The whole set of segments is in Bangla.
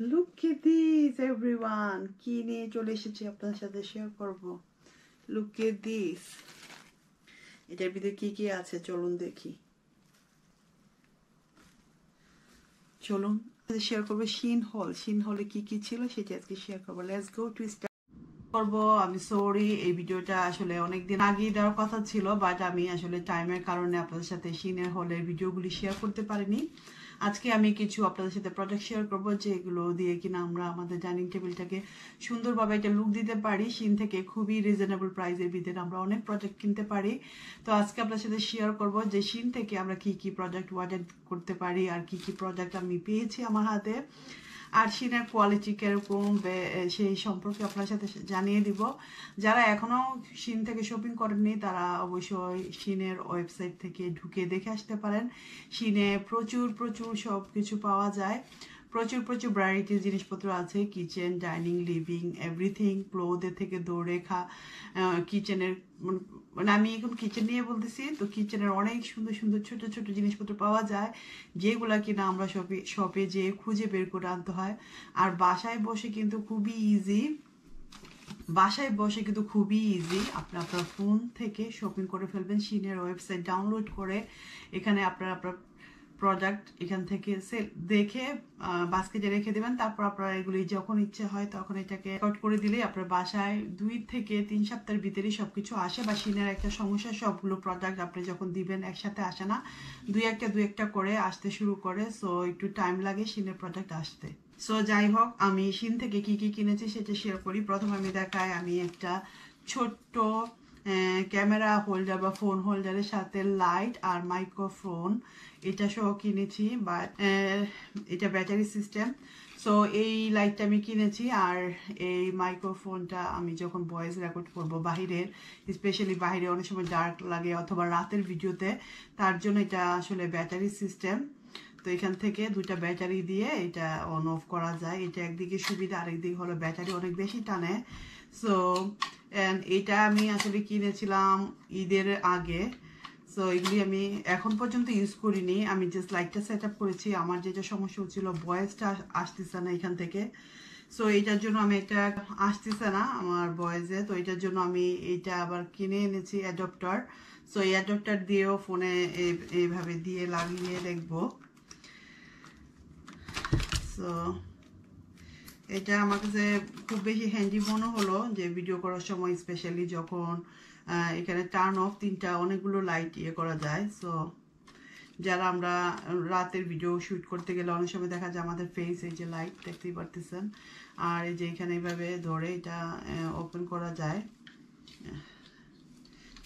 Look at this everyone. কি নিয়ে চলে এসেছি আপনাদের সাথে শেয়ার করব। Look at this. এটার ভিতরে কি কি আছে চলুন দেখি। চলুন শেয়ার করব শিন হলে কি কি ছিল সেটা আজকে শেয়ার করব। লেটস গো টু স্টার্ট করব। আমি সরি, এই ভিডিওটা আসলে অনেকদিন আগে দেওয়ার কথা ছিল, বাট আমি আসলে টাইমের কারণে আপনাদের সাথে শিনের হলের ভিডিওগুলি শেয়ার করতে পারিনি। আজকে আমি কিছু আপনাদের সাথে প্রোডাক্ট শেয়ার করব যেগুলো দিয়ে কিনা আমরা আমাদের ডাইনিং টেবিলটাকে সুন্দরভাবে একটা লুক দিতে পারি। শিন থেকে খুবই রিজনেবল প্রাইসের ভিতরে আমরা অনেক প্রোডাক্ট কিনতে পারি। তো আজকে আপনার সাথে শেয়ার করব যে শিন থেকে আমরা কি কি প্রোডাক্ট অর্ডার করতে পারি আর কি কি প্রোডাক্ট আমি পেয়েছি আমার হাতে, আর শিনের কোয়ালিটি কিরকম সেই সম্পর্কে আপনার সাথে জানিয়ে দিব। যারা এখনো শিন থেকে শপিং করেননি তারা অবশ্যই শিনের ওয়েবসাইট থেকে ঢুকে দেখে আসতে পারেন। শিনে প্রচুর প্রচুর সব কিছু পাওয়া যায়, প্রচুর প্রচুর ভ্যারাইটিস জিনিসপত্র আছে। কিচেন, ডাইনিং, লিভিং, এভরিথিং, ক্লোথের থেকে দৌড়ে কিচেনের, মানে আমি এখন কিচেন নিয়ে বলতেছি, তো কিচেনের অনেক সুন্দর সুন্দর ছোট ছোট জিনিসপত্র পাওয়া যায় যেগুলা কিনা আমরা শপে যেয়ে খুঁজে বের করে আনতে হয়। আর বাসায় বসে কিন্তু খুবই ইজি আপনি আপনার ফোন থেকে শপিং করে ফেলবেন। শিনের ওয়েবসাইট ডাউনলোড করে এখানে আপনার প্রোডাক্ট এখান থেকে দেখে বাস্কেটে রেখে দেবেন। তারপর আপনারা এগুলি যখন ইচ্ছে হয় তখন এটাকে কাট করে দিলে আপনার বাসায় 2 থেকে 3 সপ্তাহের ভিতরেই সবকিছু আসে। বা শিনের একটা সমস্যা, সবগুলো প্রোডাক্ট আপনি যখন দিবেন একসাথে আসে না, দুই একটা করে আসতে শুরু করে। সো একটু টাইম লাগে শিনের প্রোডাক্ট আসতে। সো যাই হোক, আমি শিন থেকে কি কি কিনেছি সেটা শেয়ার করি। প্রথমে আমি দেখাই, আমি একটা ছোট্ট ক্যামেরা হোল্ডার বা ফোন হোল্ডারের সাথে লাইট আর মাইক্রোফোন এটা সহ কিনেছি। বা এটা ব্যাটারি সিস্টেম। সো এই লাইটটা আমি কিনেছি, আর এই মাইক্রোফোনটা আমি যখন ভয়েস রেকর্ড করবো বাহিরের, স্পেশালি বাহিরে অনেক সময় ডার্ক লাগে অথবা রাতের ভিডিওতে, তার জন্য এটা আসলে ব্যাটারি সিস্টেম। তো এখান থেকে 2টা ব্যাটারি দিয়ে এটা অন অফ করা যায়। এটা একদিকে সুবিধা, আরেকদিকে হলো ব্যাটারি অনেক বেশি টানে। সো এটা আমি আসলে কিনেছিলাম ঈদের আগে। সো এগুলি আমি এখন পর্যন্ত ইউজ করিনি, আমি জাস্ট লাইটটা সেট আপ করেছি। আমার যেটা সমস্যা হচ্ছিল, ভয়েসটা আসতেছে না এখান থেকে। সো এইটার জন্য আমি এটা আসতেছে না আমার ভয়েসে, তো এটার জন্য আমি এইটা আবার কিনে এনেছি অ্যাডপ্টার। সো এই অ্যাডপ্টার দিয়েও ফোনে এইভাবে দিয়ে লাগিয়ে দেখবো। সো এটা আমার কাছে খুব বেশি হ্যান্ডি মনে হলো যে ভিডিও করার সময়, স্পেশালি যখন এখানে টার্ন অফ 3টা অনেকগুলো লাইট করা যায়। সো যারা আমরা রাতের ভিডিও শ্যুট করতে গেলে অনেক সময় দেখা যায় আমাদের ফেস, এই যে লাইট দেখতেই পারতেছেন, আর এই যে এখানে এইভাবে ধরে এটা ওপেন করা যায়।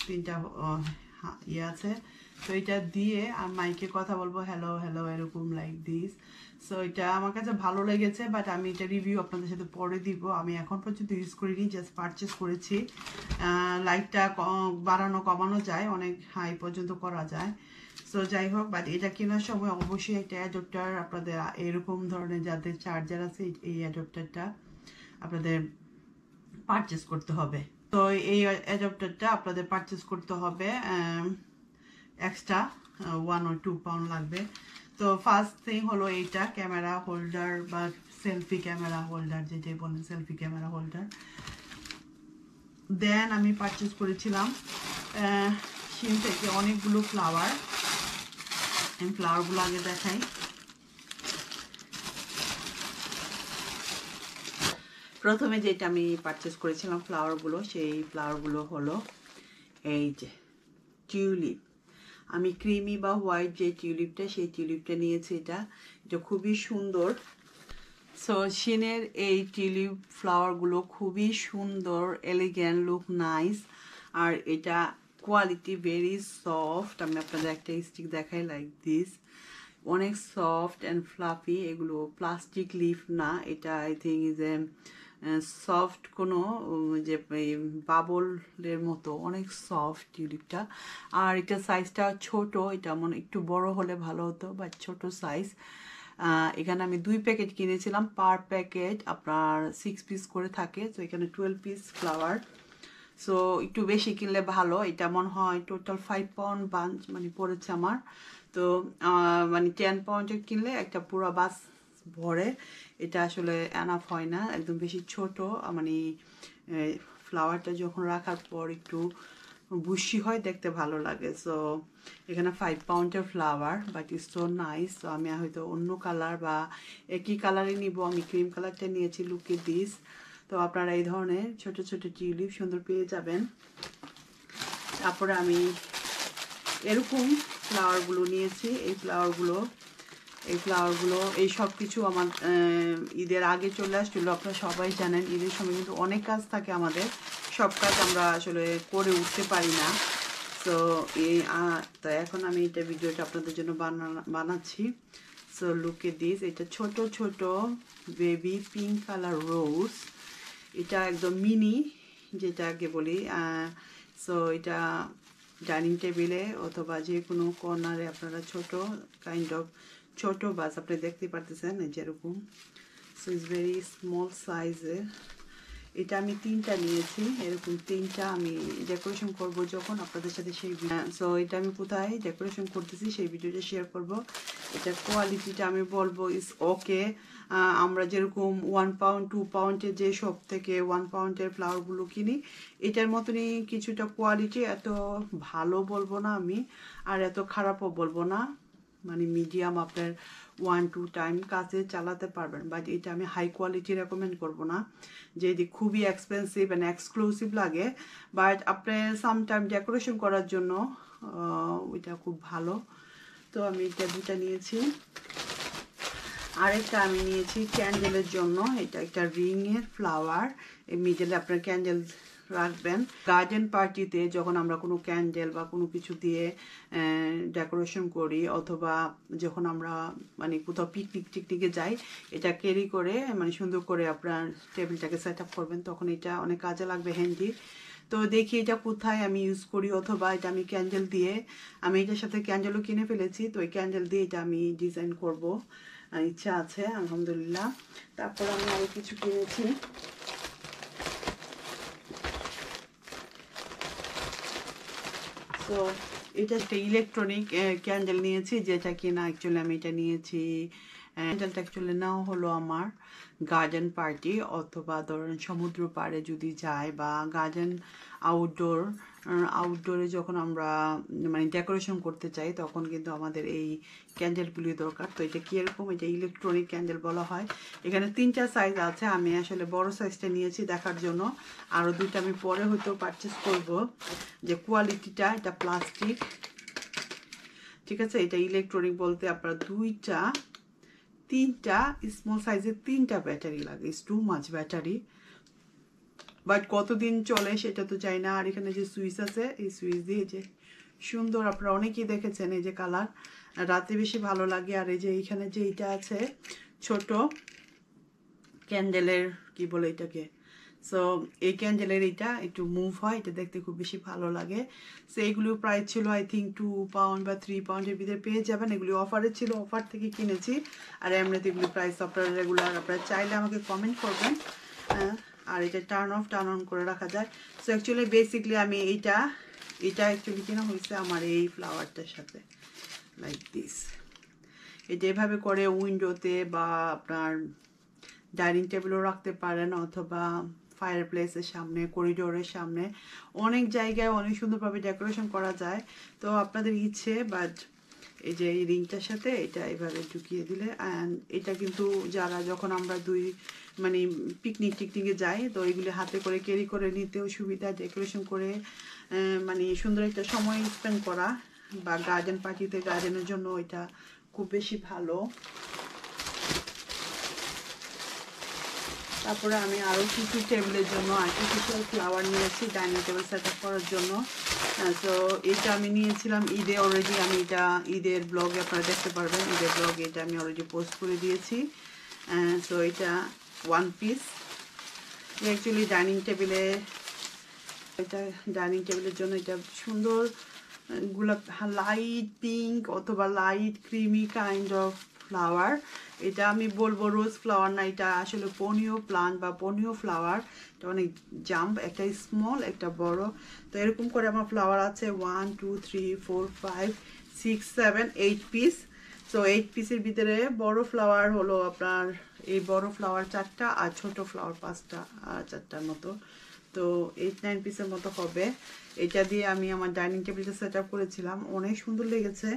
3টা আছে। তো এটা দিয়ে আর মাইকে কথা বলবো, হ্যালো হ্যালো এরকম লাইক দিস। সো এটা আমার কাছে ভালো লেগেছে, বাট আমি এটা রিভিউ আপনাদের সাথে পরে দিব। আমি এখন পর্যন্ত ইউজ করিনি, জাস্ট পারচেস করেছি। লাইটটা বাড়ানো কমানো যায়, অনেক হাই পর্যন্ত করা যায়। সো যাই হোক, বাট এটা কেনার সময় অবশ্যই একটা অ্যাডপ্টার আপনাদের এরকম ধরনের যাদের চার্জার আছে এই অ্যাডপ্টারটা আপনাদের পারচেস করতে হবে। তো এই অ্যাডাপ্টারটা আপনাদের পারচেস করতে হবে, এক্সট্রা 1 or 2 পাউন্ড লাগবে। তো ফার্স্ট থিং হলো এইটা ক্যামেরা হোল্ডার বা সেলফি ক্যামেরা হোল্ডার, যেটাই বলেন সেলফি ক্যামেরা হোল্ডার। দেন আমি পারচেস করেছিলাম শিন থেকে অনেকগুলো ফ্লাওয়ার। আমি ফ্লাওয়ারগুলো আগে দেখাই। প্রথমে যেটা আমি পারচেস করেছিলাম ফ্লাওয়ারগুলো, সেই ফ্লাওয়ারগুলো হলো এই যে টিউলিপ। আমি ক্রিমি বা হোয়াইট যে টিউলিপটা, সেই টিউলিপটা নিয়েছি। এটা খুবই সুন্দর। সো শিনের এই টিউলিপ ফ্লাওয়ারগুলো খুবই সুন্দর, এলিগেন্ট, লুক নাইস। আর এটা কোয়ালিটি ভেরি সফট। আমি আপনাদের একটা স্টিক দেখাই, লাইক দিস, অনেক সফট অ্যান্ড ফ্লাফি। এগুলো প্লাস্টিক লিফ না, এটা I think is a soft কোনো যে বাবলের মতো, অনেক সফট টিউলিপটা। আর এটা সাইজটা ছোট, এটা মনে একটু বড় হলে ভালো হতো, বাট ছোট সাইজ। এখানে আমি 2 প্যাকেট কিনেছিলাম, পার প্যাকেট আপনার 6 পিস করে থাকে। তো এখানে 12 পিস ফ্লাওয়ার। সো একটু বেশি কিনলে ভালো। এটা মনে হয় টোটাল 5 পাউন্ড বাঞ্চ মানে পড়েছে আমার। তো মানে 10 পাউন্ডের কিনলে একটা পুরো বাস ভরে এটা আসলে এনাফ হয় না, একদম বেশি ছোট, মানে ফ্লাওয়ারটা যখন রাখার পর একটু বুশি হয়, দেখতে ভালো লাগে। সো এখানে 5 পাউন্ডের flower, but it's so nice. তো আমি হয়তো অন্য কালার বা একই কালারই নিব, আমি ক্রিম কালারটা নিয়েছি, লুক এট দিস। তো আপনারা এই ধরনের ছোট ছোট টিউলিপ সুন্দর পেয়ে যাবেন। তারপরে আমি এরকম ফ্লাওয়ারগুলো নিয়েছি। এই ফ্লাওয়ারগুলো এই সব কিছু আমার ঈদের আগে চলে আসছিলো। আপনারা সবাই জানেন ঈদের সময় কিন্তু অনেক কাজ থাকে আমাদের, সব কাজ আমরা আসলে করে উঠতে পারি না। তো এখন আমি এটা ভিডিওটা আপনাদের জন্য বানাচ্ছি। সো লুক এট দিস, এটা ছোট ছোট বেবি পিঙ্ক কালার রোজ, এটা একদম মিনি যেটাকে বলি। সো এটা ডাইনিং টেবিলে অথবা যে কোনো কর্নারে আপনারা ছোট কাইন্ড অফ ছোট বাস আপনি দেখতে পারতেছেন যেরকম। সো ইটস ভেরি স্মল সাইজে। এটা আমি 3টা নিয়েছি, এরকম 3টা আমি ডেকোরেশন করব যখন আপনাদের সাথে সেই। সো এটা আমি কোথায় ডেকোরেশন করতেছি সেই ভিডিওটা শেয়ার করব। এটা কোয়ালিটিটা আমি বলবো ইস ওকে। আমরা যেরকম 1 পাউন্ড 2 পাউন্ডের যে সব থেকে 1 পাউন্ডের ফ্লাওয়ারগুলো কিনি, এটার মতনই কিছুটা কোয়ালিটি, এত ভালো বলবো না আমি, আর এত খারাপও বলবো না, মানে মিডিয়াম, আপনার 1-2 টাইম কাজে চালাতে পারবেন। বাট এটা আমি হাই কোয়ালিটি রেকমেন্ড করব না, যে খুবই এক্সপেন্সিভ অ্যান্ড এক্সক্লুসিভ লাগে, বাট আপনি সামটাইম ডেকোরেশন করার জন্য ওইটা খুব ভালো। তো আমি এটা 2টা নিয়েছি। আরেকটা আমি নিয়েছি ক্যান্ডেলের জন্য, এটা একটা রিংয়ের ফ্লাওয়ার, এই মিডলে আপনার ক্যান্ডেল রাখবেন। গার্ডেন পার্টিতে যখন আমরা কোনো ক্যান্ডেল বা কোনো কিছু দিয়ে ডেকোরেশন করি, অথবা যখন আমরা মানে কোথাও পিকনিকে যাই, এটা ক্যারি করে মানে সুন্দর করে আপনার টেবিলটাকে সেট আপ করবেন, তখন এটা অনেক কাজে লাগবে, হ্যান্ডি। তো দেখি এটা কোথায় আমি ইউজ করি, অথবা এটা আমি ক্যান্ডেল দিয়ে, আমি এটার সাথে ক্যান্ডেলও কিনে ফেলেছি, তো এই ক্যান্ডেল দিয়ে এটা আমি ডিজাইন করব, ইচ্ছা আছে আলহামদুলিল্লাহ। তারপর আমি আরও কিছু কিনেছি। তো এটা একটা ইলেকট্রনিক ক্যান্ডেল নিয়েছি, যেটা কিনা অ্যাকচুয়ালি আমি এটা নিয়েছি, ক্যান্ডেলটা অ্যাকচুয়ালি নাও হলো আমার গার্ডেন পার্টি, অথবা ধরেন সমুদ্র পাড়ে যদি যাই, বা গার্ডেন আউটডোরে যখন আমরা মানে ডেকোরেশন করতে চাই, তখন কিন্তু আমাদের এই ক্যান্ডেলগুলি দরকার। তো এটা কীরকম, এটা ইলেকট্রনিক ক্যান্ডেল বলা হয়। এখানে 3টা সাইজ আছে, আমি আসলে বড় সাইজটা নিয়েছি দেখার জন্য, আরও 2টা আমি পরে হয়তো পারচেস করব। যে কোয়ালিটিটা, এটা প্লাস্টিক, ঠিক আছে। এটা ইলেকট্রনিক বলতে আপনার 3টা স্মল সাইজের 3টা ব্যাটারি লাগে, it's too much battery, but কতদিন চলে সেটা তো চাই না। আর এখানে যে সুইচ আছে, এই সুইচ দিয়ে যে সুন্দর, আপনারা অনেকেই দেখেছেন এই যে কালার, রাতে বেশি ভালো লাগে। আর এই যে এইখানে যে এইটা আছে ছোট ক্যান্ডেলের, কি বলে এটাকে, সো এই ক্যান্ডেলের এইটা একটু মুভ হয়, এটা দেখতে খুব বেশি ভালো লাগে। সো এইগুলো প্রাইস ছিল আই থিঙ্ক 2 পাউন্ড বা 3 পাউন্ডের ভিতরে পেয়ে যাবেন। এগুলি অফারে ছিল, অফার থেকে কিনেছি। আর এমনিতে এগুলি প্রাইস আপনারা রেগুলার, আপনারা চাইলে আমাকে কমেন্ট করবেন। আর এটা টার্ন অন করে রাখা যায়। সো অ্যাকচুয়ালি বেসিকলি আমি এটা অ্যাকচুয়ালি কেনা হয়েছে আমার এই ফ্লাওয়ারটার সাথে, লাইক দিস। এটা এভাবে করে উইন্ডোতে বা আপনার ডাইনিং টেবিলও রাখতে পারেন, অথবা ফায়ার প্লেসের সামনে, করিডোরের সামনে, অনেক জায়গায় অনেক সুন্দরভাবে ডেকোরেশন করা যায়। তো আপনাদের ইচ্ছে, বাট এই যে এই রিংটার সাথে এটা এভাবে ঢুকিয়ে দিলে, অ্যান্ড এটা কিন্তু যারা যখন আমরা মানে পিকনিকে যাই, তো এগুলি হাতে করে ক্যারি করে নিতেও সুবিধা, ডেকোরেশন করে মানে সুন্দর একটা সময় স্পেন্ড করা, বা গার্ডেন পার্টিতে গার্ডেনের জন্য এটা খুব বেশি ভালো। তারপরে আমি আরও কিছু টেবিলের জন্য আর্টিফিশিয়াল ফ্লাওয়ার নিয়েছি ডাইনিং টেবিল সেট আপ করার জন্য। তো এটা আমি নিয়েছিলাম ঈদে, অলরেডি আমি এটা ঈদের ব্লগে আপনারা দেখতে পারবেন, ঈদের ব্লগে এটা আমি অলরেডি পোস্ট করে দিয়েছি। সো এটা 1 পিস, অ্যাকচুয়ালি ডাইনিং টেবিলের জন্য এটা সুন্দর গোলাপ, লাইট পিঙ্ক অথবা light creamy kind of flower. এটা আমি বলবো রোজ ফ্লাওয়ার না, এটা আসলে পনিও প্লান্ট বা পনিও ফ্লাওয়ার। এটা অনেক জাম্প, একটা স্মল একটা বড়। তো এরকম করে আমার ফ্লাওয়ার আছে 1 2 3 4 5 6 7 8 পিস। সো 8 পিসের ভিতরে বড় ফ্লাওয়ার হলো আপনার এই বড় ফ্লাওয়ার 4টা আর ছোট ফ্লাওয়ার 5টা, 4টার মতো। তো 8-9 পিসের মতো হবে। এটা দিয়ে আমি আমার ডাইনিং টেবিলটা সেট আপ করেছিলাম, অনেক সুন্দর লেগেছে।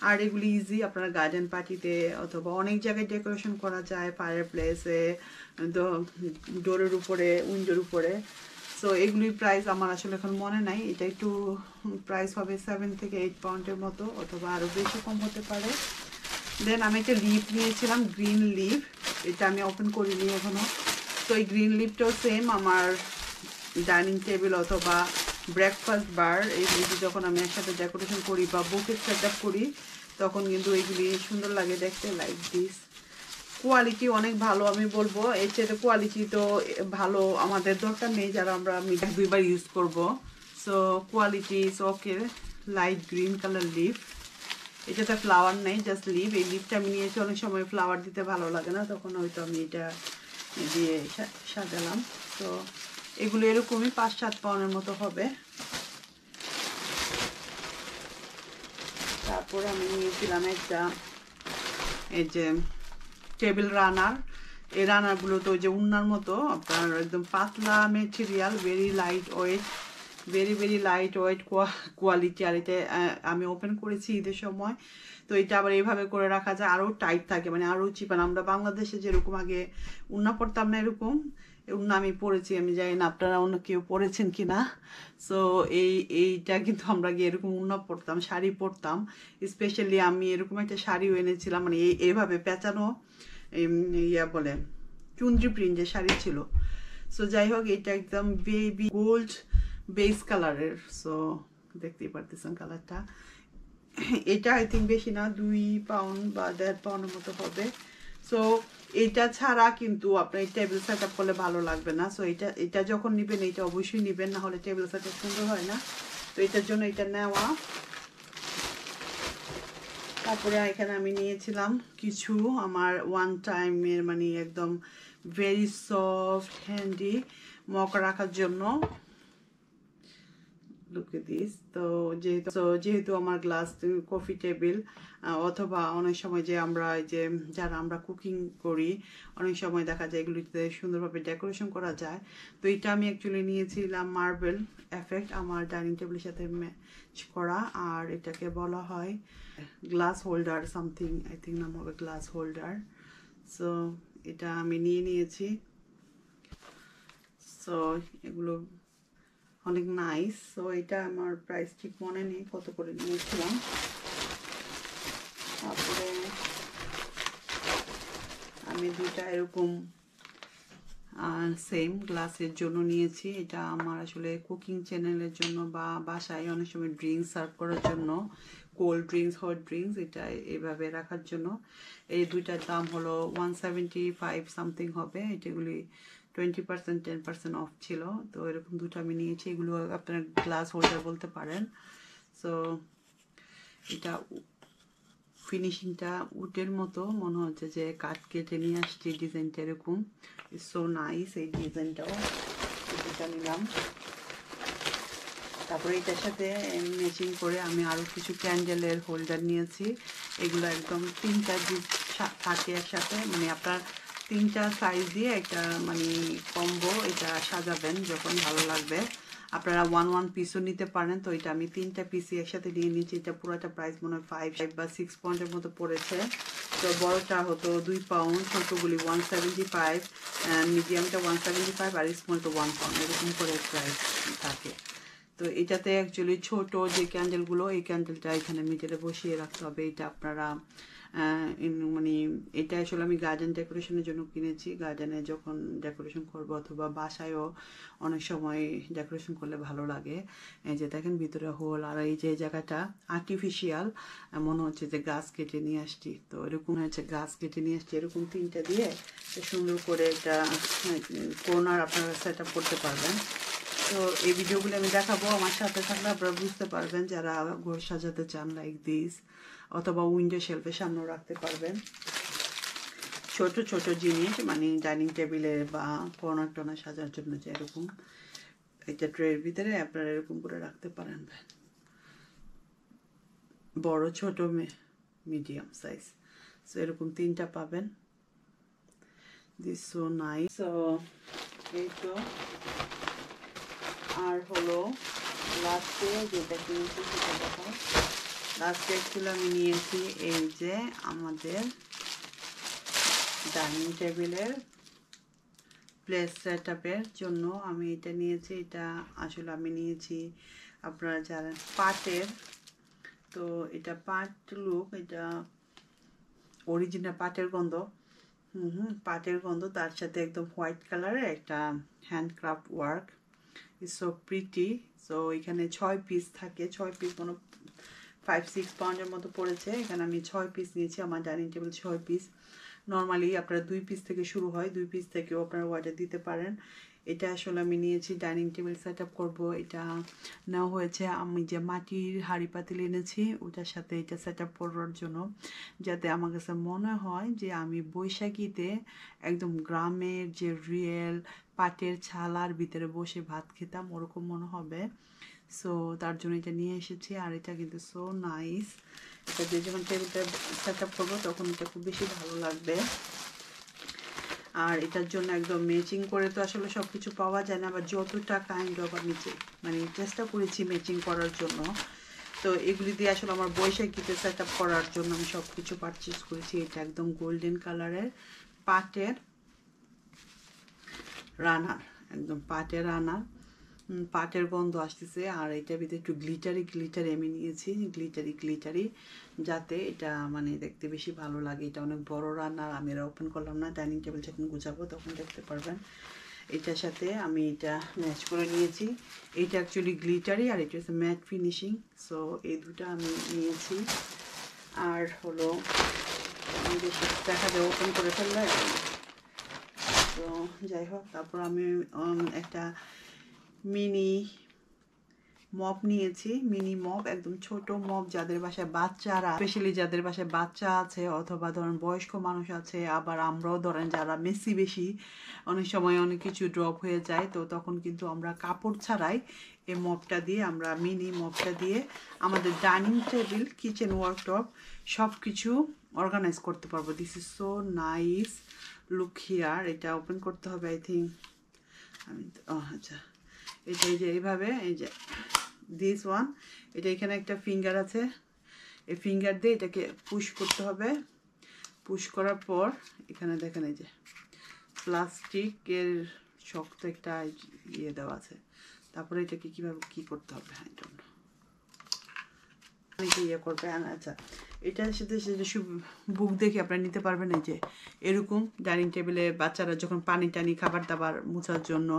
আর এগুলি ইজি, আপনারা গার্ডেন পার্টিতে অথবা অনেক জায়গায় ডেকোরেশন করা যায়, ফায়ার প্লেসে, ডোরের উপরে, উইন্ডোর উপরে। সো এগুলির প্রাইস আমার আসলে এখন মনে নাই, এটা একটু প্রাইস হবে 7 থেকে 8 পাউন্ডের মতো, অথবা আরও বেশি কম হতে পারে। দেন আমি একটা লিফ নিয়েছিলাম, গ্রিন লিফ, এটা আমি ওপেন করিনি এখনো। তো এই গ্রিন লিফটাও সেম আমার ডাইনিং টেবিল অথবা ব্রেকফাস্ট বার, এইগুলি যখন আমি একসাথে ডেকোরেশন করি বা বুকে সেট আপ করি তখন কিন্তু এইগুলি সুন্দর লাগে দেখতে, লাইক দিস। কোয়ালিটি অনেক ভালো, আমি বলবো এর চেয়ে কোয়ালিটি তো ভালো আমাদের দরকার নেই, যারা আমরা দুইবার ইউজ করব। So quality is okay. Light green colour leaf, এটাতে ফ্লাওয়ার নেই, জাস্ট লিভ। এই লিভটা আমি নিয়েছি, অনেক সময় ফ্লাওয়ার দিতে ভালো লাগে না, তখন হয়তো আমি এটা দিয়ে সাজালাম। তো এগুলো এরকমই 5-7 পাউন্ডের মতো হবে। তারপর আমি নিয়েছিলাম একটা এই যে টেবিল রানার। এই রানারগুলো তো ওই যে উন্নার মতো, আপনার একদম পাতলা material, very light weight, very light weight quality. আর এটা আমি ওপেন করেছি ঈদের সময়। তো এটা আবার এইভাবে করে রাখা যায়, আরও টাইট থাকে, মানে আরও চিপান। আমরা বাংলাদেশে যেরকম আগে উন্না পরতাম না, এরকম উন্না আমি পরেছি, আমি জানি না আপনারা অন্য কেউ পরেছেন কি না। সো এইটা কিন্তু আমরা গিয়ে এরকম উন্না পরতাম, শাড়ি পরতাম। স্পেশালি আমি এরকম একটা শাড়িও এনেছিলাম, মানে এইভাবে পেঁচানো, ইয়া বলে চুন্দ্রি প্রিন্টের শাড়ি ছিল। সো যাই হোক, এটা একদম বেবি গোল্ড বেস কালারের। সো দেখতেই পারতেছেন কালারটা। এটা আই থিঙ্ক বেশি না, 2 পাউন্ড বা 1.5 পাউন্ডের মতো হবে। সো এটা ছাড়া কিন্তু আপনার টেবিল সেট আপ করলে ভালো লাগবে না। সো এটা যখন নেবেন এটা অবশ্যই নেবেন, না হলে টেবিল সেট আপ সুন্দর হয় না। তো এটার জন্য এটা নেওয়া। তারপরে এখানে আমি নিয়েছিলাম কিছু আমার ওয়ান টাইমের, মানে একদম ভেরি সফট হ্যান্ডি মগ রাখার জন্য। Look at this. তো যেহেতু আমার গ্লাস কফি টেবিল, অথবা অনেক সময় যে আমরা যারা আমরা কুকিং করি, অনেক সময় দেখা যায় এগুলিতে সুন্দরভাবে ডেকোরেশন করা যায়। তো এটা আমি অ্যাকচুয়ালি নিয়েছিলাম মার্বেল এফেক্ট, আমার ডাইনিং টেবিলের সাথে ম্যাচ করা। আর এটাকে বলা হয় glass holder something, I think নাম হবে গ্লাস হোল্ডার। সো এটা আমি নিয়ে নিয়েছি। সো এগুলো অনেক নাইস। সো এটা আমার প্রাইস ঠিক মনে নেই কত করে নিয়েছিলাম। তারপরে আমি দুইটা এরকম সেম গ্লাসের জন্য নিয়েছি। এটা আমার আসলে কুকিং চ্যানেলের জন্য বা বাসায় অনেক সময় ড্রিঙ্কস সার্ভ করার জন্য, কোল্ড ড্রিঙ্কস, হট ড্রিঙ্কস, এটা এইভাবে রাখার জন্য। এই দুইটার দাম হলো 175 সামথিং হবে। এটাগুলি 20% 10% অফ ছিল। তো এরকম দুটো আমি নিয়েছি, এগুলো আপনার গ্লাস হোল্ডার বলতে পারেন। সো এটা ফিনিশিংটা উডের মতো মনে হচ্ছে, যে কাঠ কেটে নিয়ে আসছি, ডিজাইনটা এরকম। ইটস সো নাইস, এই ডিজাইনটাও এটা নিলাম। তারপরে এটার সাথে ম্যাচিং করে আমি আরও কিছু ক্যান্ডেলের হোল্ডার নিয়েছি। এগুলো একদম 3টা থাকে একসাথে, মানে আপনার 3টা সাইজ দিয়ে একটা মানে কম্বো এটা সাজাবেন যখন ভালো লাগবে। আপনারা 1 পিসও নিতে পারেন। তো এটা আমি 3টা পিসই একসাথে নিয়ে নিয়েছি। এটা পুরোটা প্রাইস মনে হয় 5 বা 6 পাউন্ডের মতো পড়েছে। তো বড়টা হতো 2 পাউন্ড, ছোটোগুলি 175, মিডিয়ামটা 175, আর স্মলটা 1 পাউন্ড, এরকম করে প্রাইস থাকে। তো এটাতে অ্যাকচুয়ালি ছোট যে ক্যান্ডেলগুলো, এই ক্যান্ডেলটা এখানে মিডিলে বসিয়ে রাখতে হবে। এটা আপনারা মানে এটা আসলে আমি গার্ডেন ডেকোরেশনের জন্য কিনেছি। গার্ডেনে যখন ডেকোরেশন করবো অথবা বাসায়ও অনেক সময় ডেকোরেশন করলে ভালো লাগে। এই যে দেখেন ভিতরে হোল, আর এই যে জায়গাটা আর্টিফিশিয়াল, মনে হচ্ছে যে গাছ কেটে নিয়ে আসছি। তো এরকম হচ্ছে গাছ কেটে নিয়ে আসছি, এরকম 3টা দিয়ে সুন্দর করে একটা কর্নার আপনারা সেট আপ করতে পারবেন। তো এই ভিডিওগুলো আমি দেখাবো, আমার সাথে থাকলে আপনারা বুঝতে পারবেন, যারা ঘর সাজাতে চান লাইক দিস, অথবা উইন্ডো শেলফের সামনেও রাখতে পারবেন ছোট ছোট জিনিস, মানে ডাইনিং টেবিলে বা কর্নার টর্নার সাজার জন্য, যে এরকম এটা ট্রের ভিতরে আপনারা এরকম করে রাখতে পারেন, বড় ছোট মিডিয়াম সাইজ। সো এরকম 3টা পাবেন। This so nice. সো এই তো, আর হলো লাস্টে যেটা কিনেছি সেটা দেখো। লাস্টে অ্যাকচুয়ালি আমি নিয়েছি এই যে আমাদের ডাইনিং টেবিলের প্লেস সেট আপের জন্য আমি এটা নিয়েছি। এটা আসলে আমি নিয়েছি আপনারা জানেন পাটের, তো এটা পাট লুক, এটা অরিজিনাল পাটের গন্ধ, পাটের গন্ধ, তার সাথে একদম হোয়াইট কালারের একটা handcraft work, is so pretty. So এখানে 6 পিস থাকে, 6 পিস কোনো 5-6 পাউন্ডের মতো পড়েছে। এখানে আমি 6 পিস নিয়েছি, আমার ডাইনিং টেবিল 6 পিস। নর্মালি আপনারা 2 পিস থেকে শুরু হয়, 2 পিস থেকেও আপনারা অর্ডার দিতে পারেন। এটা আসলে আমি নিয়েছি ডাইনিং টেবিল সেট আপ করবো। এটা নেওয়া হয়েছে আমি যে মাটির হাঁড়ি পাতিল এনেছি ওটার সাথে এটা সেট আপ করার জন্য, যাতে আমার কাছে মনে হয় যে আমি বৈশাখীতে একদম গ্রামের যে রিয়েল পাটের ছালার ভিতরে বসে ভাত খেতাম ওরকম মনে হবে। সো তার জন্য এটা নিয়ে এসেছি। আর এটা কিন্তু সো নাইস, এটা দিয়ে যখন টেবিলটা সেট আপ করবো তখন এটা খুব বেশি ভালো লাগবে। আর এটার জন্য একদম ম্যাচিং করে তো আসলে সব কিছু পাওয়া যায় না, আবার যতটা কাইন্ড অফ আমি মানে চেষ্টা করেছি ম্যাচিং করার জন্য। তো এগুলি দিয়ে আসলে আমার বৈশাখীতে সেট আপ করার জন্য আমি সব কিছু পারচেস করেছি। এটা একদম গোল্ডেন কালারের পাটের রানার, একদম পাটের রানার, পাটের গন্ধ আসতেছে। আর এটার ভিতরে একটু গ্লিটারি আমি নিয়েছি, গ্লিটারি যাতে এটা মানে দেখতে বেশি ভালো লাগে। এটা অনেক বড় রান্নার, আমি এটা ওপেন করলাম না, ডাইনিং টেবিল যখন গুছাবো তখন দেখতে পারবেন। এটার সাথে আমি এটা ম্যাচ করে নিয়েছি। এটা অ্যাকচুয়ালি গ্লিটারি আর এটা হচ্ছে ম্যাট ফিনিশিং। সো এই দুটো আমি নিয়েছি। আর হলো দেখা যায় ওপেন করে ফেললে, তো যাই হোক, তারপর আমি একটা মিনি মপ নিয়েছি। মিনি মপ, একদম ছোট মপ, যাদের বাসায় বাচ্চারা, স্পেশালি যাদের বাসায় বাচ্চা আছে অথবা ধরেন বয়স্ক মানুষ আছে, আবার আমরাও ধরেন যারা মেসি বেশি, অনেক সময় অনেক কিছু ড্রপ হয়ে যায়, তো তখন কিন্তু আমরা কাপড় ছাড়াই এই মপটা দিয়ে, আমরা মিনি মপটা দিয়ে আমাদের ডাইনিং টেবিল, কিচেন ওয়ার্কটপ সব কিছু অর্গানাইজ করতে পারবো। This is so nice, look here. এটা ওপেন করতে হবে আই থিঙ্ক, আমি আচ্ছা, এটা এই যে এইভাবে, এই যে দিস ওয়ান, এটা এখানে একটা ফিঙ্গার আছে, এই ফিঙ্গার দিয়ে এটাকে পুশ করতে হবে। পুশ করার পর এখানে দেখেন এই যে প্লাস্টিকের শক্ত একটা ইয়ে দেওয়া আছে। তারপরে এটাকে কীভাবে কী করতে হবে, হ্যাঁ এটা ইয়ে করবে। আচ্ছা, এটার সাথে বুক দেখে আপনারা নিতে পারবেন। এই যে এরকম ডাইনিং টেবিলে বাচ্চারা যখন পানি টানি খাবার দাবার মোছার জন্য,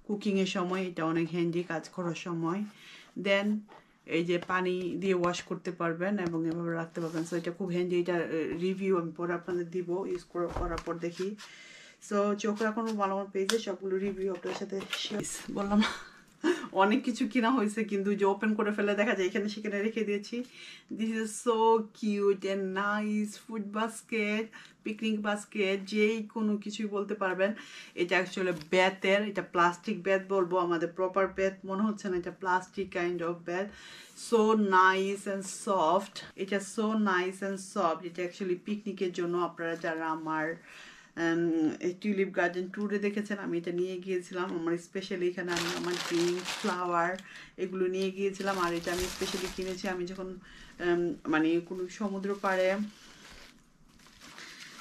কুকিংয়ের সময় এটা অনেক হ্যান্ডি, কাজ করার সময়। দেন এই যে পানি দিয়ে ওয়াশ করতে পারবেন এবং এভাবে রাখতে পারবেন। সো এটা খুব হ্যান্ডি। এটা রিভিউ আমি পরে আপনাদের দিব, ইউজ করার পর দেখি। সো চোখ রাখুন ভালো আমার পেজে, সবগুলো রিভিউ আপনার সাথে বললাম। অনেক কিছু কিনা হয়েছে কিন্তু যে ওপেন করে ফেলে দেখা যায় এখানে সেখানে রেখে দিয়েছি। This is so cute and nice food basket, picnic basket, যেই কোনো কিছুই বলতে পারবেন। এটা অ্যাকচুয়ালি বেতের, এটা প্লাস্টিক বেত বলবো, আমাদের প্রপার বেত মনে হচ্ছে না, এটা প্লাস্টিক কাইন্ড অফ বেত। সো নাইস অ্যান্ড সফট, এটা সো নাইস অ্যান্ড সফট। এটা অ্যাকচুয়ালি পিকনিকের জন্য আপনারা যারা আমার টিউলিপ গার্ডেন ট্যুরে দেখেছেন, আমি এটা নিয়ে গিয়েছিলাম। আমার স্পেশালি এখানে আমি আমার ড্রিঙ্ক, ফ্লাওয়ার এগুলো নিয়ে গিয়েছিলাম। আর এটা আমি স্পেশালি কিনেছি আমি যখন মানে কোনো সমুদ্র পাড়ে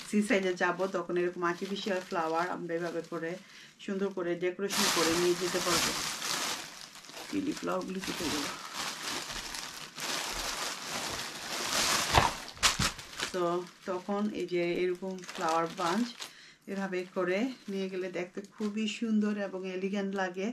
সি সাইডে যাবো তখন এরকম আর্টিফিশিয়াল ফ্লাওয়ার আমরা এভাবে করে সুন্দর করে ডেকোরেশন করে নিয়ে যেতে পারবো। টিউলিপ ফ্লাওয়ারগুলি কেটে গেল। তো তখন এই যে এরকম ফ্লাওয়ার বাঞ্চ এভাবে করে নিয়ে গেলে দেখতে খুবই সুন্দর এবং এলিগেন্ট লাগে।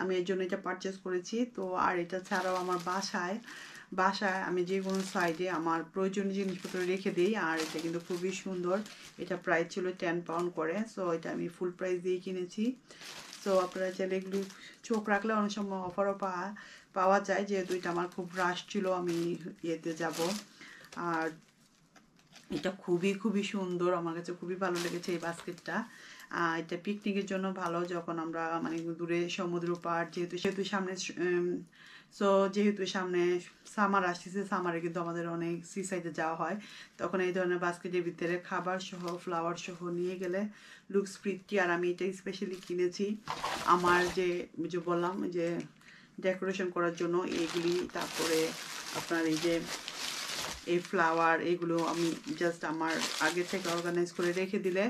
আমি এর জন্য এটা পারচেস করেছি। তো আর এটা ছাড়াও আমার বাসায় আমি যে কোনো সাইডে আমার প্রয়োজনীয় জিনিসপত্র রেখে দিই। আর এটা কিন্তু খুবই সুন্দর, এটা প্রাইস ছিল 10 পাউন্ড করে। সো এটা আমি ফুল প্রাইস দিয়ে কিনেছি। সো আপনারা চাইলে এগুলো চোখ রাখলে অনেক সময় অফারও পাওয়া যায়, যেহেতু এটা আমার খুব রাশ ছিল, আমি ইয়েতে যাব। আর এটা খুবই খুবই সুন্দর, আমার কাছে খুবই ভালো লেগেছে এই বাস্কেটটা। এটা পিকনিকের জন্য ভালো, যখন আমরা মানে দূরে সমুদ্র পাড়, যেহেতু সেহেতু সামনে সো যেহেতু সামনে সামার আসতেছে, সামারে কিন্তু আমাদের অনেক সি সাইডে যাওয়া হয়, তখন এই ধরনের বাস্কেটের ভিতরে খাবার সহ ফ্লাওয়ার সহ নিয়ে গেলে লুকস প্রিটি। আর আমি এটা স্পেশালি কিনেছি আমার যে বললাম যে ডেকোরেশন করার জন্য এইগুলি। তারপরে আপনার এই ফ্লাওয়ার এগুলো আমি জাস্ট আমার আগে থেকে অর্গানাইজ করে রেখে দিলে,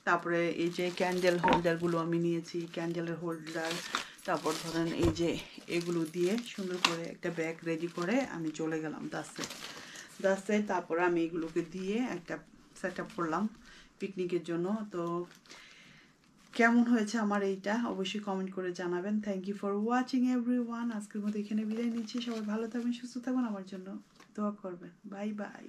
তারপরে এই যে ক্যান্ডেল হোল্ডারগুলো আমি নিয়েছি, ক্যান্ডেলের হোল্ডার, তারপর ধরেন এই যে এগুলো দিয়ে সুন্দর করে একটা ব্যাগ রেডি করে আমি চলে গেলাম দাসে। তারপর আমি এগুলোকে দিয়ে একটা সেট আপ করলাম পিকনিকের জন্য। তো কেমন হয়েছে আমার এইটা অবশ্যই কমেন্ট করে জানাবেন। Thank you for watching everyone. আজকের মতো এখানে বিদায় নিচ্ছি। সবাই ভালো থাকবেন, সুস্থ থাকবেন, আমার জন্য দোয়া করবেন। Bye bye.